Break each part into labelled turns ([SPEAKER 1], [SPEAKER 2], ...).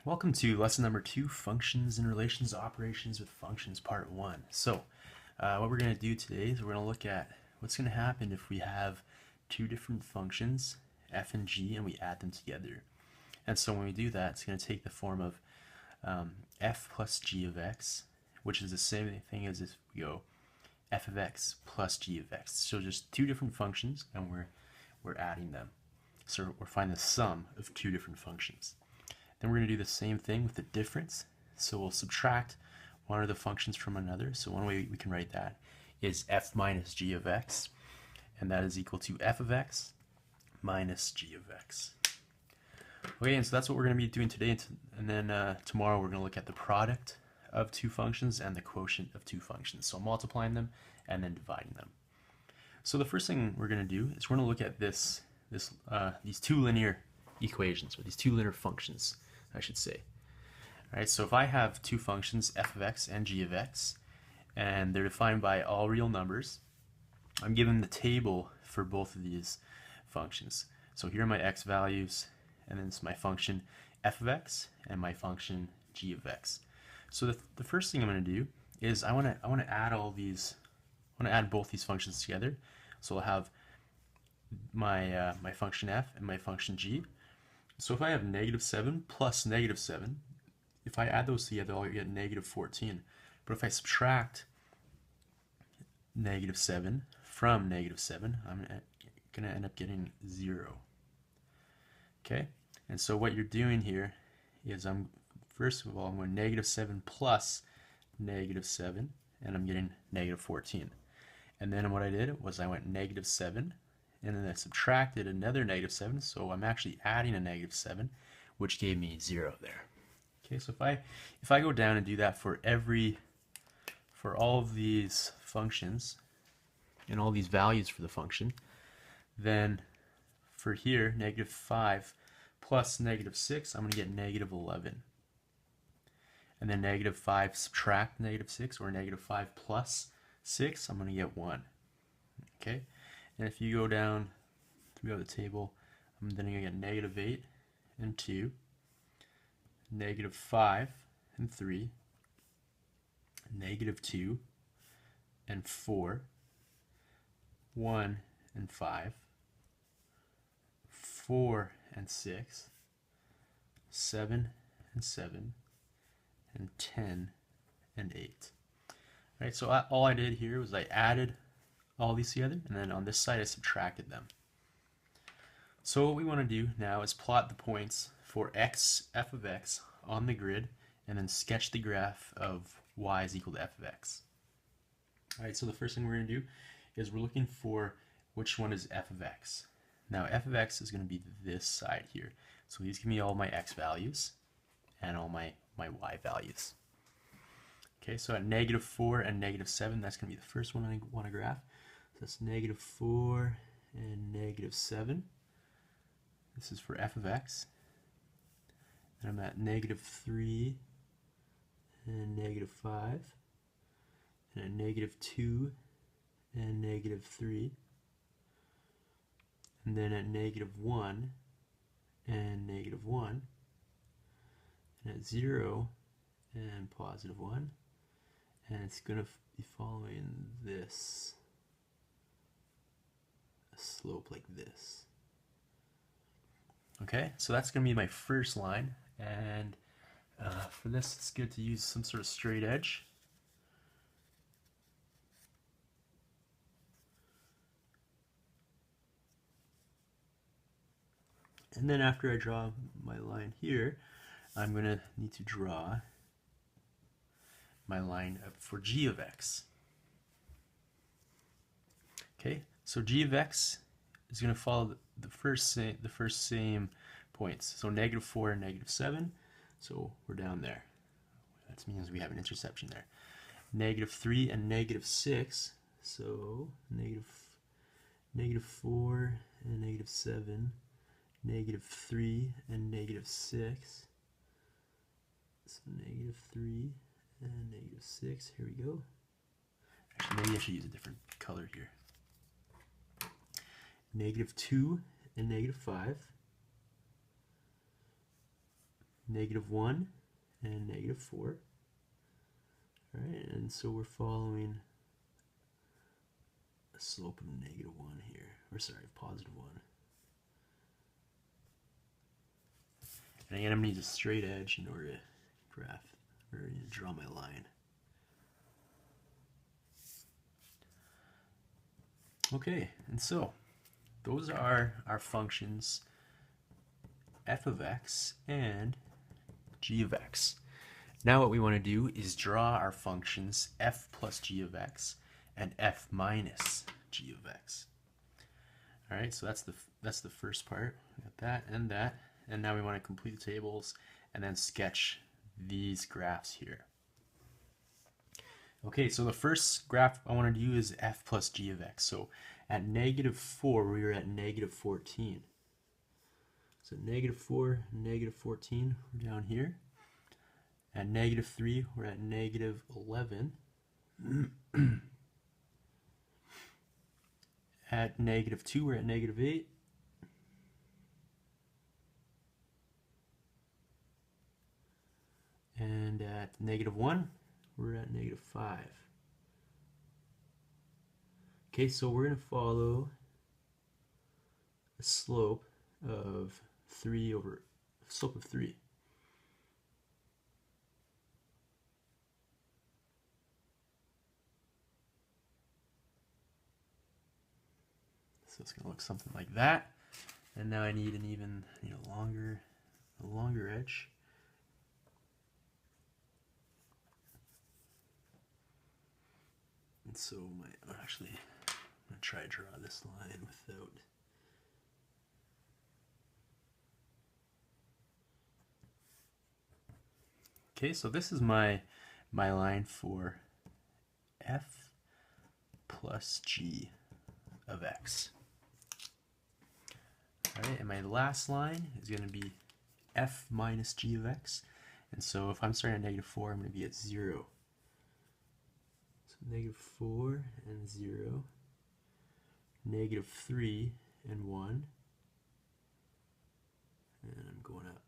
[SPEAKER 1] Welcome to lesson number 2, Functions and Relations Operations with Functions, part 1. So, what we're going to do today is we're going to look at what's going to happen if we have two different functions, f and g, and we add them together. And so when we do that, it's going to take the form of f plus g of x, which is the same thing as if we go f of x plus g of x. So just two different functions, and we're adding them. So we're finding the sum of two different functions. Then we're going to do the same thing with the difference. So we'll subtract one of the functions from another. So one way we can write that is f minus g of x, and that is equal to f of x minus g of x. Okay, and so that's what we're going to be doing today, and then tomorrow we're going to look at the product of two functions and the quotient of two functions. So multiplying them and then dividing them. So the first thing we're going to do is we're going to look at these two linear equations, or these two linear functions, I should say. All right, so if I have two functions, f of x and g of x, and they're defined by all real numbers, I'm given the table for both of these functions. So here are my x values, and then it's my function f of x and my function g of x. So the first thing I'm going to do is I want to add all these. I want to add both these functions together. So I'll have my my function f and my function g. So if I have negative 7 plus negative 7, if I add those together, I'll get negative 14. But if I subtract negative 7 from negative 7, I'm going to end up getting 0. Okay? And so what you're doing here is first of all, I'm going negative 7 plus negative 7, and I'm getting negative 14. And then what I did was I went negative 7, and then I subtracted another negative 7, so I'm actually adding a negative 7, which gave me 0 there. Okay, so if I go down and do that for all of these functions and all these values for the function, then for here, negative 5 plus negative 6, I'm going to get negative 11. And then negative 5 subtract negative 6, or negative 5 plus 6, I'm going to get 1. Okay? And if you go down throughout the table, I'm then going to get negative 8 and 2, negative 5 and 3, negative 2 and 4, 1 and 5, 4 and 6, 7 and 7, and 10 and 8. All right, so all I did here was I added all these together, and then on this side I subtracted them. So what we want to do now is plot the points for f of x on the grid, and then sketch the graph of y is equal to f of x. All right, so the first thing we're going to do is we're looking for which one is f of x. Now f of x is going to be this side here. So these give me all my x values and all my y values. Okay, so at negative 4 and negative 7, that's going to be the first one I want to graph. So that's negative 4 and negative 7. This is for f of x. And I'm at negative 3 and negative 5. And at negative 2 and negative 3. And then at negative 1 and negative 1. And at 0 and positive 1. And it's going to be following this, a slope like this. Okay, so that's going to be my first line, and for this it's good to use some sort of straight edge. And then after I draw my line here, I'm going to need to draw my line up for g of x. Okay, so g of x is going to follow the first same points. So negative 4 and negative 7. So we're down there. That means we have an intersection there. Negative 3 and negative 6. So negative 4 and negative 7. Negative 3 and negative 6. So negative 3 and negative 6. Here we go. Actually, maybe I should use a different color here. Negative 2 and negative 5. -1 and -4. Alright, and so we're following a slope of -1 here, or sorry, +1. And again, I'm going to use a straight edge in order to graph, or draw my line. Okay, and so those are our functions f of x and g of x. Now what we want to do is draw our functions f plus g of x and f minus g of x. All right, so that's the first part. We got that, and now we want to complete the tables and then sketch these graphs here. Okay, so the first graph I want to do is f plus g of x. So at -4, we are at -14. So -4, -14, we're down here. At -3, we're at -11. At -2, we're at -8. And at -1, we're at -5. Okay, so we're going to follow a slope of 3 over slope of 3. So it's going to look something like that. And now I need a longer edge. And so actually, I'm going to try to draw this line without. Okay, so this is my line for f plus g of x. All right, and my last line is going to be f minus g of x. And so if I'm starting at -4, I'm going to be at 0. So -4 and 0, -3 and 1, and I'm going up.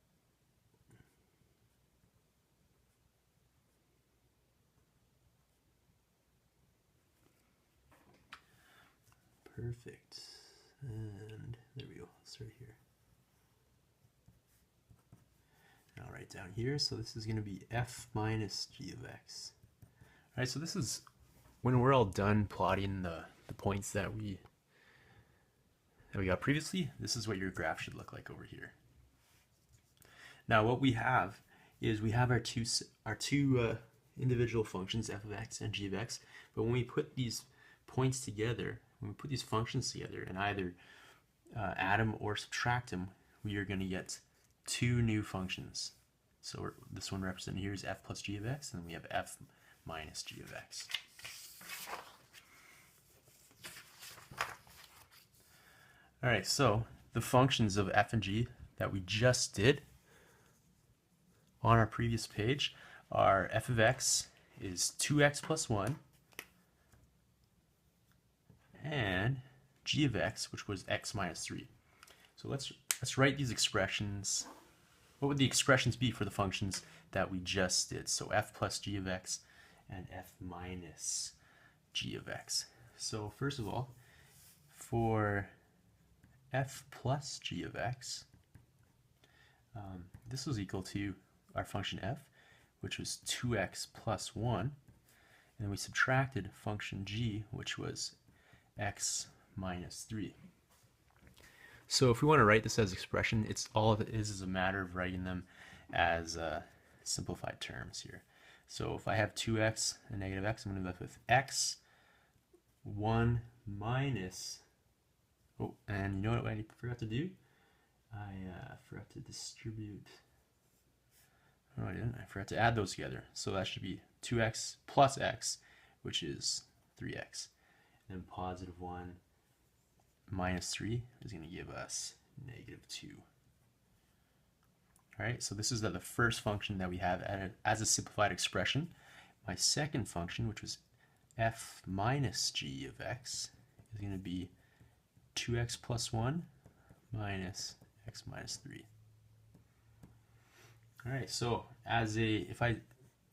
[SPEAKER 1] Perfect. And there we go. Let's start here. And I'll write down here. So this is going to be f minus g of x. All right, so this is when we're all done plotting the points that we got previously. This is what your graph should look like over here. Now what we have is we have our two individual functions, f of x and g of x. But when we put these points together, when we put these functions together and either add them or subtract them, we are going to get two new functions. So this one represented here is f plus g of x, and then we have f minus g of x. All right, so the functions of f and g that we just did on our previous page are f of x is 2x plus 1, and g of x, which was x minus 3. So let's write these expressions. What would the expressions be for the functions that we just did? So f plus g of x and f minus g of x. So first of all, for f plus g of x, this was equal to our function f, which was 2x plus 1, and then we subtracted function g, which was x minus 3. So if we want to write this as expression, all it is a matter of writing them as simplified terms here. So if I have 2x and negative x, I'm going to be left with x 1 minus, oh, and you know what I forgot to do? I forgot to distribute, oh I didn't, I forgot to add those together. So that should be 2x plus x, which is 3x. And then positive 1 minus 3 is going to give us -2. All right, so this is the first function that we have as a simplified expression. My second function, which was f minus g of x, is going to be 2x plus 1 minus x minus 3. All right, so as a, if I,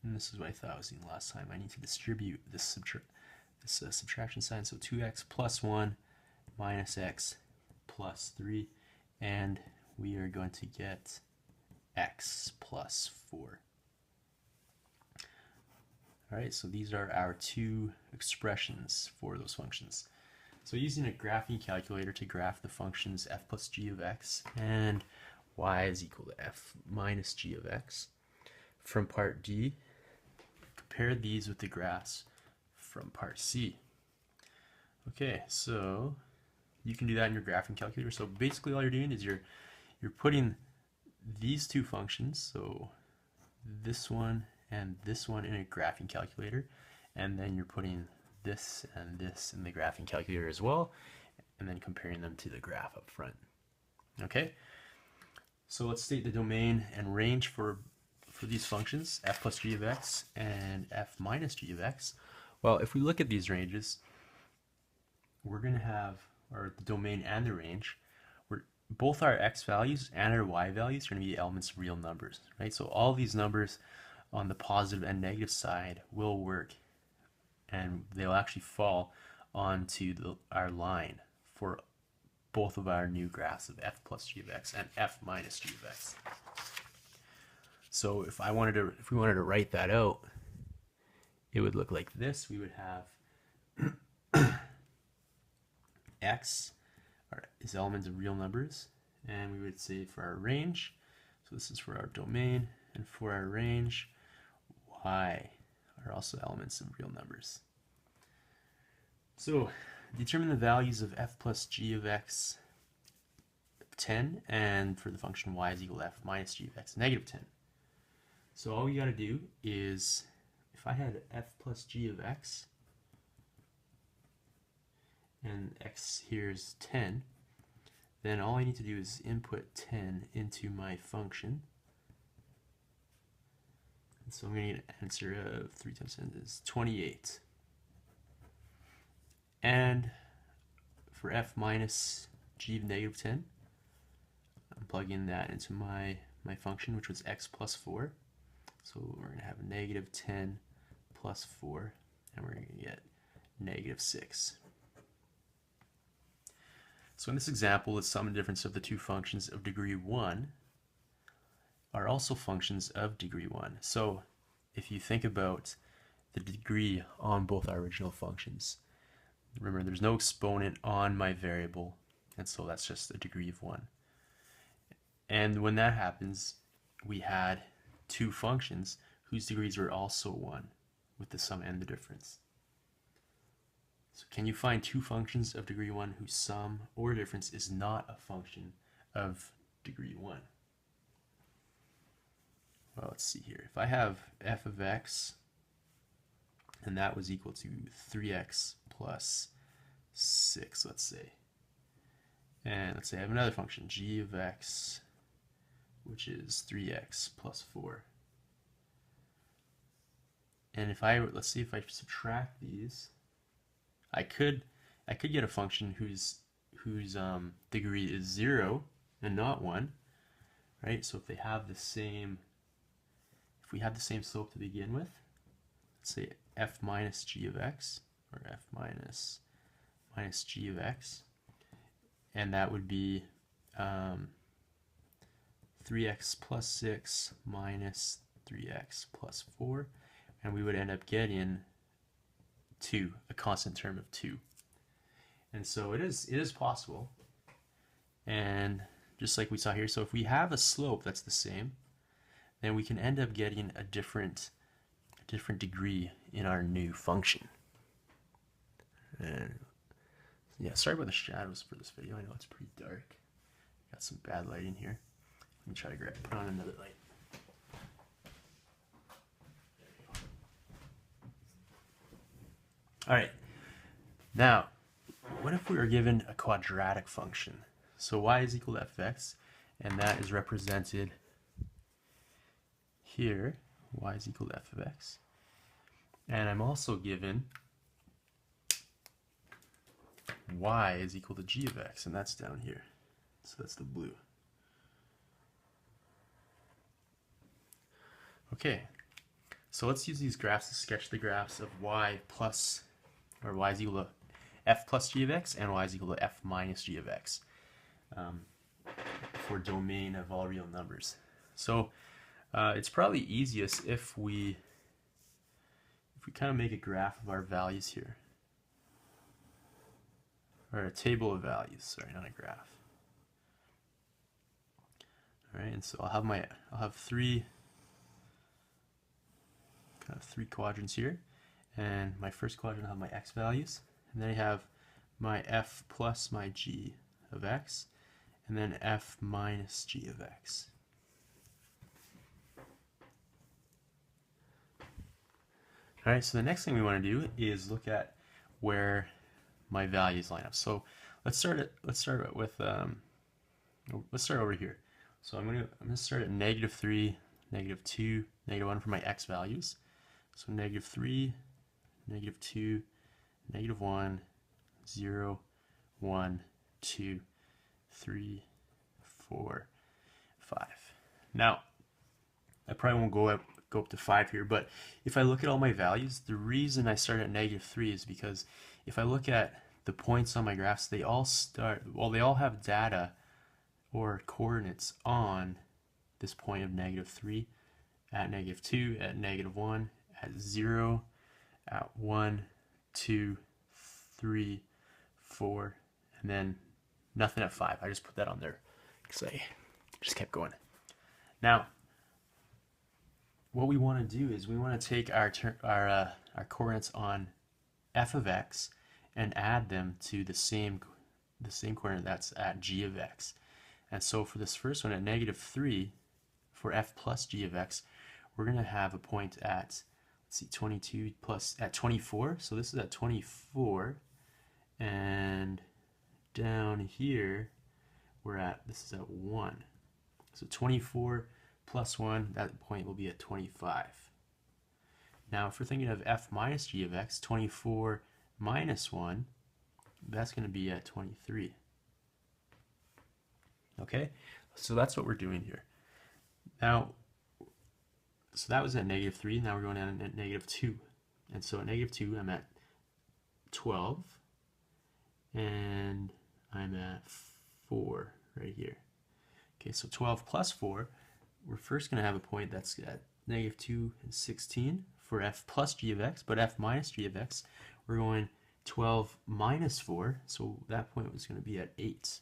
[SPEAKER 1] and this is what I thought I was doing last time, I need to distribute this, subtraction sign. So 2x plus 1 minus x plus 3, and we are going to get x plus 4. All right, so these are our two expressions for those functions. So using a graphing calculator to graph the functions f plus g of x and y is equal to f minus g of x from part D, compare these with the graphs from part C. Okay, so you can do that in your graphing calculator. So basically all you're doing is you're putting these two functions, so this one and this one, in a graphing calculator, and then you're putting this and this in the graphing calculator as well, and then comparing them to the graph up front. Okay, so let's state the domain and range for these functions, f plus g of x and f minus g of x. Well, if we look at these ranges, we're going to have, or the domain and the range, both our x values and our y values are going to be elements of real numbers, right? So all these numbers on the positive and negative side will work, and they'll actually fall onto our line for both of our new graphs of f plus g of x and f minus g of x. So if we wanted to write that out, it would look like this. We would have x is elements of real numbers, and we would say for our range, so this is for our domain, and for our range, y are also elements of real numbers. So determine the values of f plus g of x 10, and for the function y is equal to f minus g of x negative 10. So all we got to do is, if I had f plus g of x, and x here is 10, then all I need to do is input 10 into my function. And so I'm going to get an answer of 3 times 10 is 28. And for f minus g of negative 10, I'm plugging that into my function, which was x plus 4. So we're going to have negative 10 plus 4, and we're going to get negative 6. So in this example, the sum and difference of the two functions of degree 1 are also functions of degree 1. So if you think about the degree on both our original functions, remember there's no exponent on my variable, and so that's just a degree of 1. And when that happens, we had two functions whose degrees were also 1 with the sum and the difference. So can you find two functions of degree 1 whose sum or difference is not a function of degree 1? Well, let's see here. If I have f of x, and that was equal to 3x plus 6, let's say. And let's say I have another function, g of x, which is 3x plus 4. And if let's see if I subtract these, I could get a function whose degree is 0 and not 1, right? So if we have the same slope to begin with, let's say f minus g of x, or f minus g of x, and that would be 3x plus 6 minus 3x plus 4, and we would end up getting 2, a constant term of 2. And so it is possible, and just like we saw here, so if we have a slope that's the same, then we can end up getting a different degree in our new function. And yeah, sorry about the shadows for this video. I know it's pretty dark. Got some bad lighting here. Let me try to put on another light. All right, now, what if we were given a quadratic function? So y is equal to f of x, and that is represented here, y is equal to f of x. And I'm also given y is equal to g of x, and that's down here. So that's the blue. Okay, so let's use these graphs to sketch the graphs of y plus, or y is equal to f plus g of x and y is equal to f minus g of x for domain of all real numbers. So it's probably easiest if we kind of make a graph of our values here, or a table of values. Sorry, not a graph. All right, and so I'll have three quadrants here, and my first quadrant will have my x values, and then I have my f plus my g of x, and then f minus g of x. All right, so the next thing we want to do is look at where my values line up. So let's start over here. So I'm gonna start at -3, -2, -1 for my x values. So -3, -2, -1, 0, 1, 2, 3, 4, 5. Now, I probably won't go up to 5 here, but if I look at all my values, the reason I start at -3 is because if I look at the points on my graphs, they all have data or coordinates on this point of -3, at -2, at -1, at 0, at 1, 2, 3, 4, and then nothing at 5. I just put that on there because I just kept going. Now, what we want to do is we want to take our coordinates on f of x and add them to the same coordinate that's at g of x. And so for this first one at -3, for f plus g of x, we're going to have a point at, let's see, 22 plus at 24. So this is at 24, and down here this is at 1. So 24 plus 1, that point will be at 25. Now if we're thinking of f minus g of x, 24 minus 1, that's going to be at 23. Okay, so that's what we're doing here. Now, so that was at -3, now we're going down at -2. And so at -2, I'm at 12, and I'm at 4 right here. Okay, so 12 plus 4, we're first going to have a point that's at -2 and 16 for f plus g of x, but f minus g of x, we're going 12 minus 4, so that point was going to be at 8.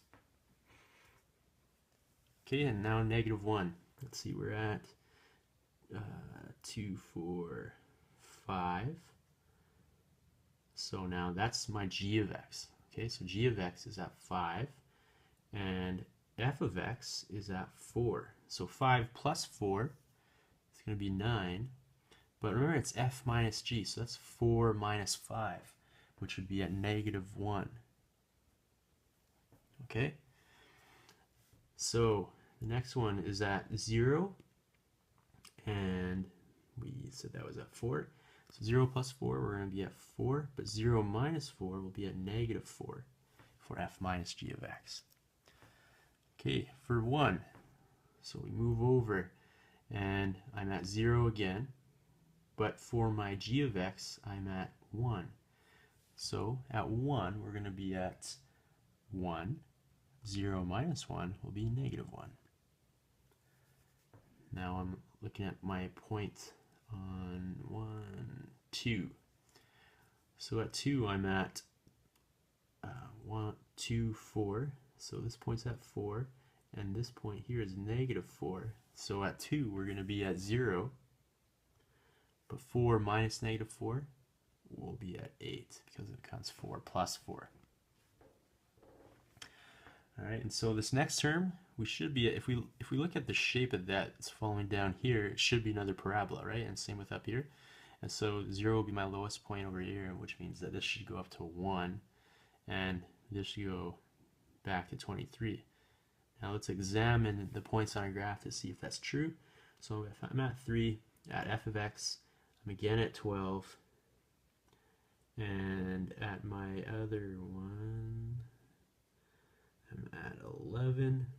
[SPEAKER 1] Okay, and now -1. Let's see, we're at 2, 4, 5. So now that's my g of x. Okay, so g of x is at 5, and f of x is at 4. So 5 plus 4 is going to be 9. But remember, it's f minus g, so that's 4 minus 5, which would be at -1. Okay? So the next one is at 0, and we said that was at 4. So 0 plus 4, we're going to be at 4, but 0 minus 4 will be at -4 for f minus g of x. Okay, for 1, so we move over, and I'm at 0 again, but for my g of x, I'm at 1. So at 1, we're going to be at 1. 0 minus 1 will be -1. Now I'm looking at my point on 1, 2. So at 2, I'm at 1, 2, 4. So this point's at 4, and this point here is -4. So at 2, we're going to be at 0, but 4 minus -4 will be at 8 because it counts 4 plus 4. All right, and so this next term, we should be, if we look at the shape of that it's following down here, it should be another parabola, right? And same with up here. And so 0 will be my lowest point over here, which means that this should go up to 1, and this should go back to 23. Now let's examine the points on our graph to see if that's true. So if I'm at 3 at f of x, I'm again at 12, and at my other one, I'm at 11.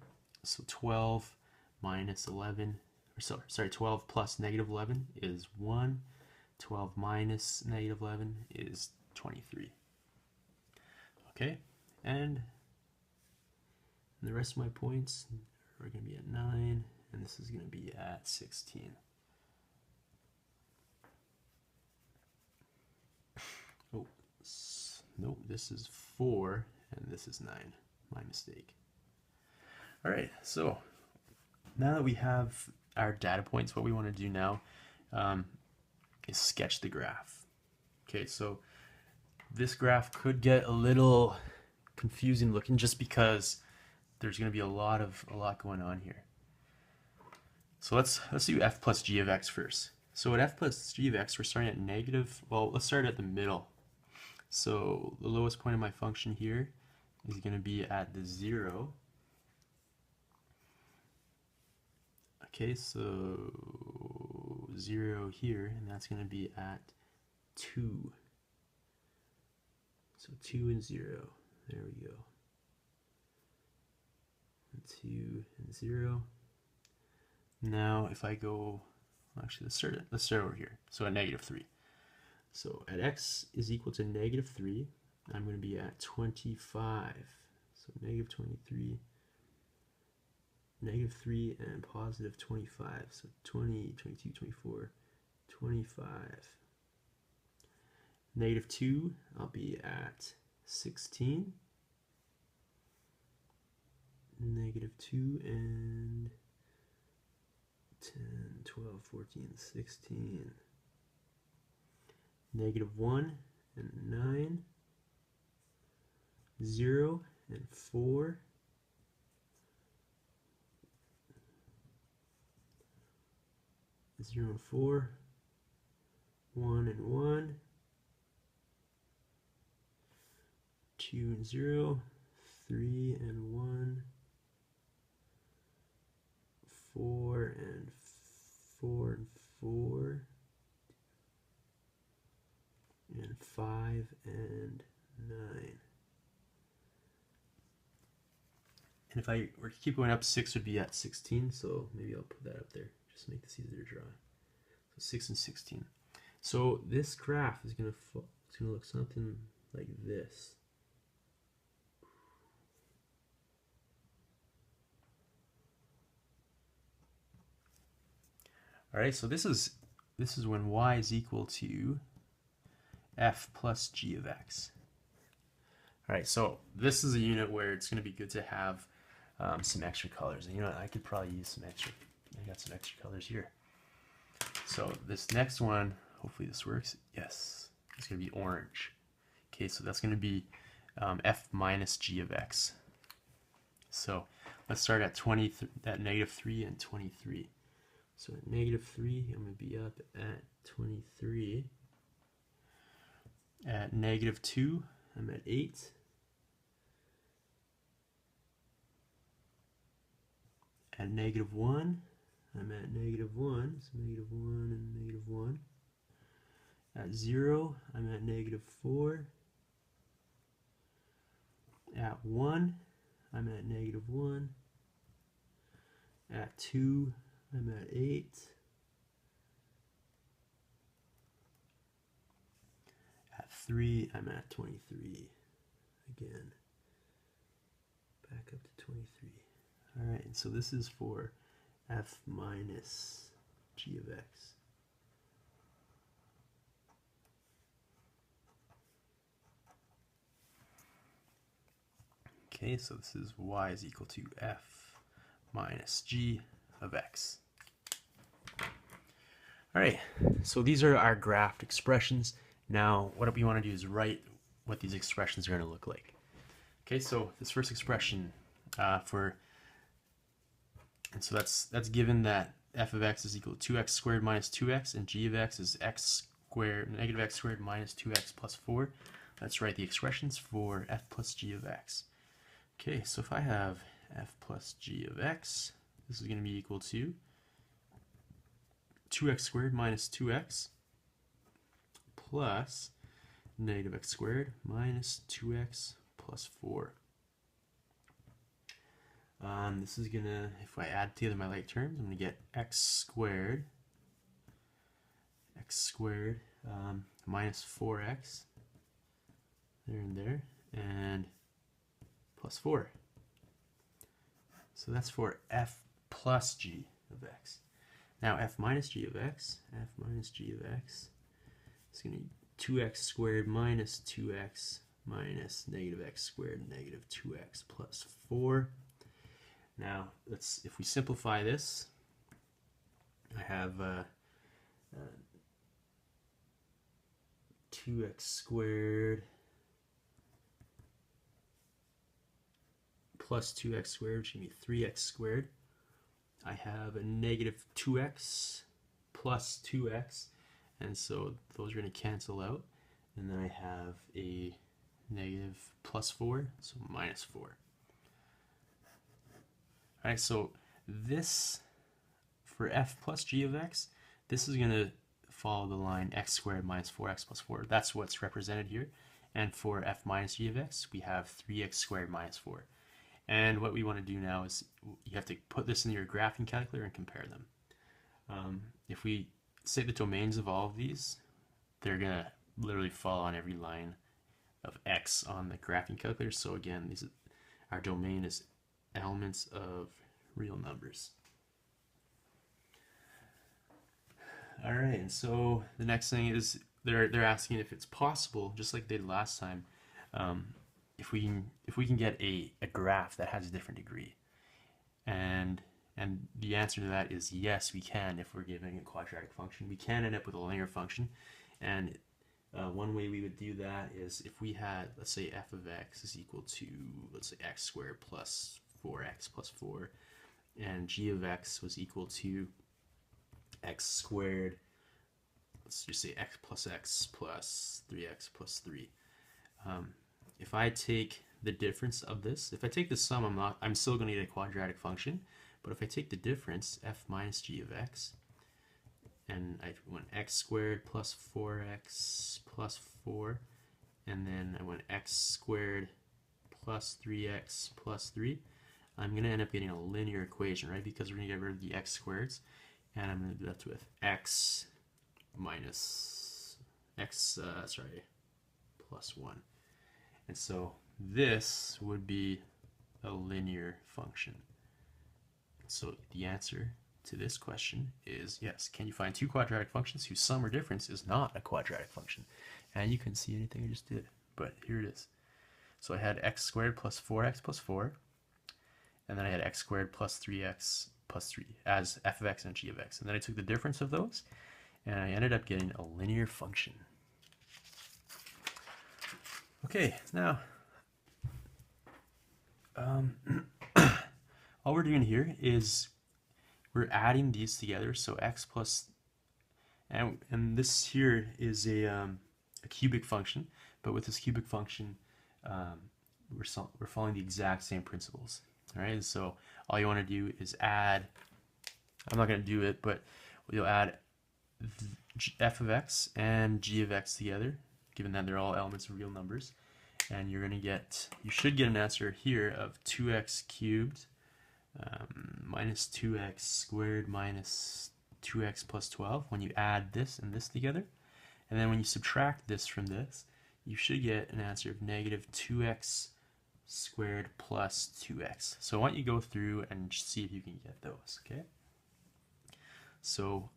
[SPEAKER 1] So 12 minus 11 sorry, 12 plus negative 11 is 1. 12 minus negative 11 is 23. Okay, and the rest of my points are going to be at 9, and this is going to be at 16. Oh, nope, this is 4, and this is 9. My mistake. All right, so now that we have our data points, what we want to do now is sketch the graph. Okay, so this graph could get a little confusing looking just because there's going to be a lot going on here. So let's do f plus g of x first. So at f plus g of x, we're starting at negative, well, let's start at the middle. So the lowest point of my function here is going to be at the 0. Okay, so 0 here, and that's going to be at 2. So 2 and 0. There we go. 2 and 0. Now if I go, actually let's start over here. So at negative 3. So at x is equal to negative 3, I'm going to be at 25. So negative 23, negative 3, and positive 25. So 20, 22, 24, 25. Negative 2, I'll be at 16. Negative 2 and 10, 12, 14, 16. Negative 1 and 9. 0 and 4. 0 and 4. 1 and 1. 2 and 0. 3 and 1. 4 and 4 and 4. And 5 and 9. And if I were to keep going up, 6 would be at 16, so maybe I'll put that up there just to make this easier to draw. So 6 and 16. So this graph is going to look something like this. All right, so this is when y is equal to f plus g of x. All right, so this is a unit where it's going to be good to have some extra colors. And you know what, I could probably use some extra. I got some extra colors here. So this next one, hopefully this works. Yes, it's going to be orange. Okay, so that's going to be f minus g of x. So let's start at negative 3 and 23. So at negative 3, I'm going to be up at 23. At negative 2, I'm at 8. At negative 1, I'm at negative 1. So negative 1 and negative 1. At 0, I'm at negative 4. At 1, I'm at negative 1. At 2, I'm at 8. At 3, I'm at 23. Again, back up to 23. All right, and so this is for f minus g of x. Okay, so this is y is equal to f minus g of x. All right, so these are our graphed expressions. Now, what we want to do is write what these expressions are going to look like. Okay, so this first expression and so that's given that f of x is equal to 2x squared minus 2x, and g of x is negative x squared minus 2x plus 4. Let's write the expressions for f plus g of x. Okay, so if I have f plus g of x, this is going to be equal to 2x squared minus 2x plus negative x squared minus 2x plus 4. This is gonna, if I add together my like terms, I'm gonna get x squared minus 4x there and there, and plus 4. So that's for f plus g of x. Now f minus g of x is going to be 2x squared minus 2x minus negative x squared negative 2x plus 4. Now if we simplify this, I have 2x squared plus 2x squared, which is going to be 3x squared. I have a negative 2x plus 2x, and so those are going to cancel out. And then I have a negative plus 4, so minus 4. Alright, so this, for f plus g of x, this is going to follow the line x squared minus 4x plus 4. That's what's represented here. And for f minus g of x, we have 3x squared minus 4. And what we want to do now is you have to put this in your graphing calculator and compare them. If we say the domains of all of these, they're going to literally fall on every line of x on the graphing calculator. So again, our domain is elements of real numbers. All right, and so the next thing is they're asking if it's possible, just like they did last time, if we can get a graph that has a different degree, and the answer to that is yes, we can. If we're given a quadratic function, we can end up with a linear function. And one way we would do that is if we had, let's say, f of x is equal to, let's say, x squared plus 4x plus 4, and g of x was equal to x squared, let's just say x plus 3x plus 3. If I take the difference of this, if I take the sum, I'm still going to get a quadratic function. But if I take the difference, f minus g of x, and I went x squared plus 4x plus 4, and then I went x squared plus 3x plus 3, I'm going to end up getting a linear equation, right? Because we're going to get rid of the x squareds, and I'm going to do that with x minus x, plus 1. And so this would be a linear function. So the answer to this question is yes. Can you find two quadratic functions whose sum or difference is not a quadratic function? And you can see anything I just did, but here it is. So I had x squared plus 4x plus 4, and then I had x squared plus 3x plus 3 as f of x and g of x. And then I took the difference of those, and I ended up getting a linear function. Okay, now all we're doing here is we're adding these together. So x plus, and this here is a cubic function, but with this cubic function, we're following the exact same principles. All right, so all you want to do is add. I'm not going to do it, but you'll add f of x and g of x together, given that they're all elements of real numbers, and you're going to get, you should get an answer here of 2x cubed minus 2x squared minus 2x plus 12 when you add this and this together. And then when you subtract this from this, you should get an answer of negative 2x squared plus 2x. So I want you to go through and see if you can get those, okay? So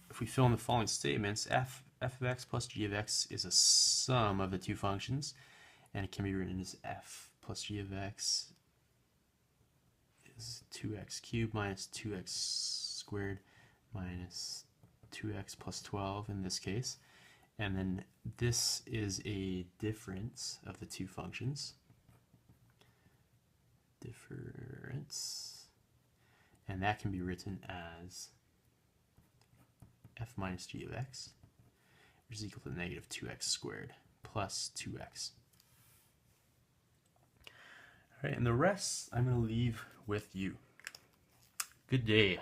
[SPEAKER 1] if we fill in the following statements, f of x plus g of x is a sum of the two functions, and it can be written as f plus g of x is 2x cubed minus 2x squared minus 2x plus 12 in this case. And then this is a difference of the two functions. Difference. And that can be written as f minus g of x, which is equal to negative 2x squared plus 2x. All right, and the rest I'm going to leave with you. Good day.